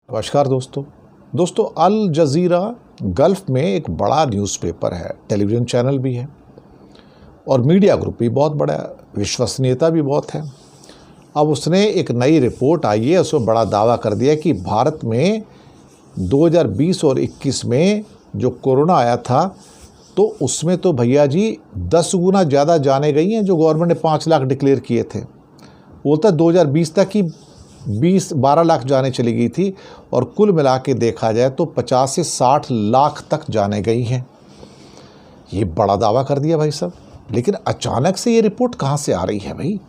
नमस्कार दोस्तों Al Jazeera gulf में एक बड़ा न्यूज़पेपर है, टेलीविज़न चैनल भी है और मीडिया ग्रुप भी बहुत बड़ा है, विश्वसनीयता भी बहुत है। अब उसने एक नई रिपोर्ट आई है, उसमें बड़ा दावा कर दिया कि भारत में 2020 और 21 में जो कोरोना आया था तो उसमें तो भैया जी 10 गुना ज़्यादा जाने गई हैं जो गवर्नमेंट ने 5 लाख डिक्लेयर किए थे। बोलता 2020 तक ही 12 लाख जाने चली गई थी और कुल मिला के देखा जाए तो 50 से 60 लाख तक जाने गई हैं। ये बड़ा दावा कर दिया भाई साहब, लेकिन अचानक से ये रिपोर्ट कहाँ से आ रही है भाई?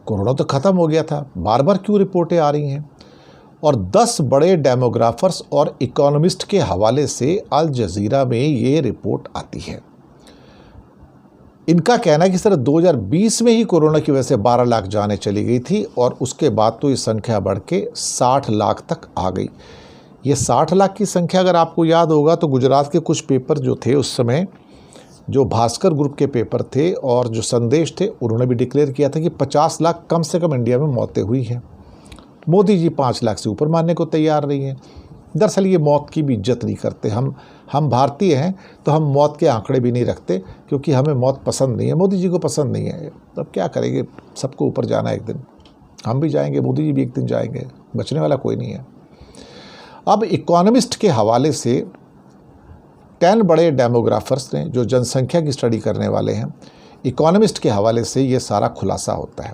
कोरोना तो ख़त्म हो गया था, बार बार क्यों रिपोर्टें आ रही हैं? और 10 बड़े डेमोग्राफर्स और इकोनॉमिस्ट के हवाले से अल जज़ीरा में ये रिपोर्ट आती है। इनका कहना है कि सर 2020 में ही कोरोना की वजह से 12 लाख जानें चली गई थी और उसके बाद तो ये संख्या बढ़ के 60 लाख तक आ गई। ये 60 लाख की संख्या अगर आपको याद होगा तो गुजरात के कुछ पेपर जो थे उस समय, जो भास्कर ग्रुप के पेपर थे और जो संदेश थे, उन्होंने भी डिक्लेयर किया था कि 50 लाख कम से कम इंडिया में मौतें हुई हैं। मोदी जी 5 लाख से ऊपर मानने को तैयार नहीं हैं। दरअसल ये मौत की भी इज्जत नहीं करते। हम भारतीय हैं तो हम मौत के आंकड़े भी नहीं रखते क्योंकि हमें मौत पसंद नहीं है, मोदी जी को पसंद नहीं है। अब क्या करेंगे, सबको ऊपर जाना है एक दिन, हम भी जाएंगे, मोदी जी भी एक दिन जाएंगे, बचने वाला कोई नहीं है। अब इकोनॉमिस्ट के हवाले से 10 बड़े डेमोग्राफर्स ने जो जनसंख्या की स्टडी करने वाले हैं, इकोनॉमिस्ट के हवाले से ये सारा खुलासा होता है।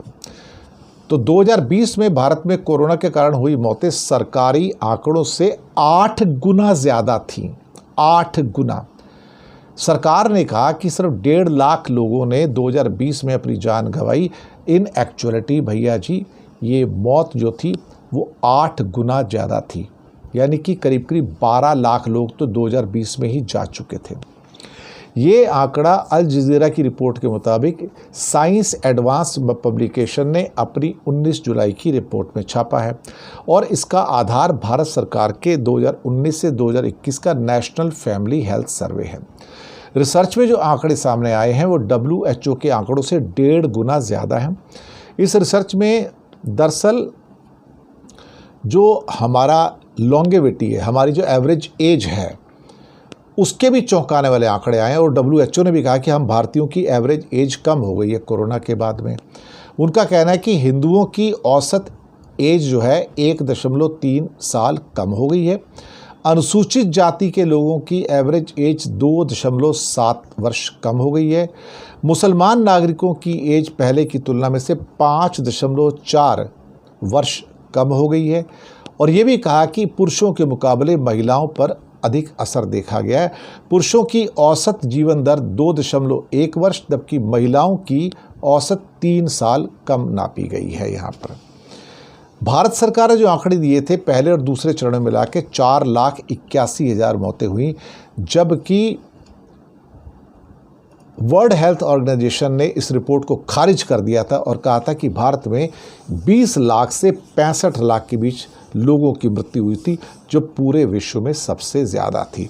तो 2020 में भारत में कोरोना के कारण हुई मौतें सरकारी आंकड़ों से 8 गुना ज़्यादा थीं। 8 गुना। सरकार ने कहा कि सिर्फ 1.5 लाख लोगों ने 2020 में अपनी जान गंवाई। इन एक्चुअलिटी भैया जी ये मौत जो थी वो 8 गुना ज़्यादा थी, यानी कि करीब 12 लाख लोग तो 2020 में ही जा चुके थे। ये आंकड़ा अल जज़ीरा की रिपोर्ट के मुताबिक साइंस एडवांस पब्लिकेशन ने अपनी 19 जुलाई की रिपोर्ट में छापा है और इसका आधार भारत सरकार के 2019 से 2021 का नेशनल फैमिली हेल्थ सर्वे है। रिसर्च में जो आंकड़े सामने आए हैं वो WHO के आंकड़ों से 1.5 गुना ज़्यादा हैं। इस रिसर्च में दरअसल जो हमारा लॉन्गेविटी है, हमारी जो एवरेज एज है, उसके भी चौंकाने वाले आंकड़े आए हैं और WHO ने भी कहा कि हम भारतीयों की एवरेज एज कम हो गई है कोरोना के बाद में। उनका कहना है कि हिंदुओं की औसत एज जो है 1.3 साल कम हो गई है। अनुसूचित जाति के लोगों की एवरेज एज 2.7 वर्ष कम हो गई है। मुसलमान नागरिकों की एज पहले की तुलना में से 5.4 वर्ष कम हो गई है। और ये भी कहा कि पुरुषों के मुकाबले महिलाओं पर अधिक असर देखा गया है। पुरुषों की औसत जीवन दर 2.1 वर्ष जबकि महिलाओं की औसत 3 साल कम नापी गई है। यहाँ पर भारत सरकार ने जो आंकड़े दिए थे पहले और दूसरे चरण में मिला के 4,81,000 मौतें हुई, जबकि वर्ल्ड हेल्थ ऑर्गेनाइजेशन ने इस रिपोर्ट को खारिज कर दिया था और कहा था कि भारत में 20 लाख से 65 लाख के बीच लोगों की मृत्यु हुई थी, जो पूरे विश्व में सबसे ज़्यादा थी।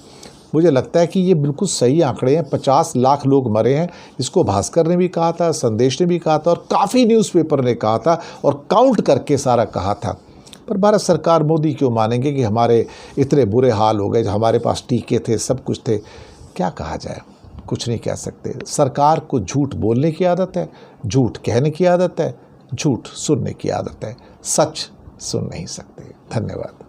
मुझे लगता है कि ये बिल्कुल सही आंकड़े हैं। 50 लाख लोग मरे हैं, इसको भास्कर ने भी कहा था, संदेश ने भी कहा था और काफ़ी न्यूज़पेपर ने कहा था और काउंट करके सारा कहा था। पर भारत सरकार, मोदी क्यों मानेंगे कि हमारे इतने बुरे हाल हो गए, हमारे पास टीके थे, सब कुछ थे। क्या कहा जाए, कुछ नहीं कह सकते। सरकार को झूठ बोलने की आदत है, झूठ कहने की आदत है, झूठ सुनने की आदत है, सच सुन नहीं सकते। धन्यवाद।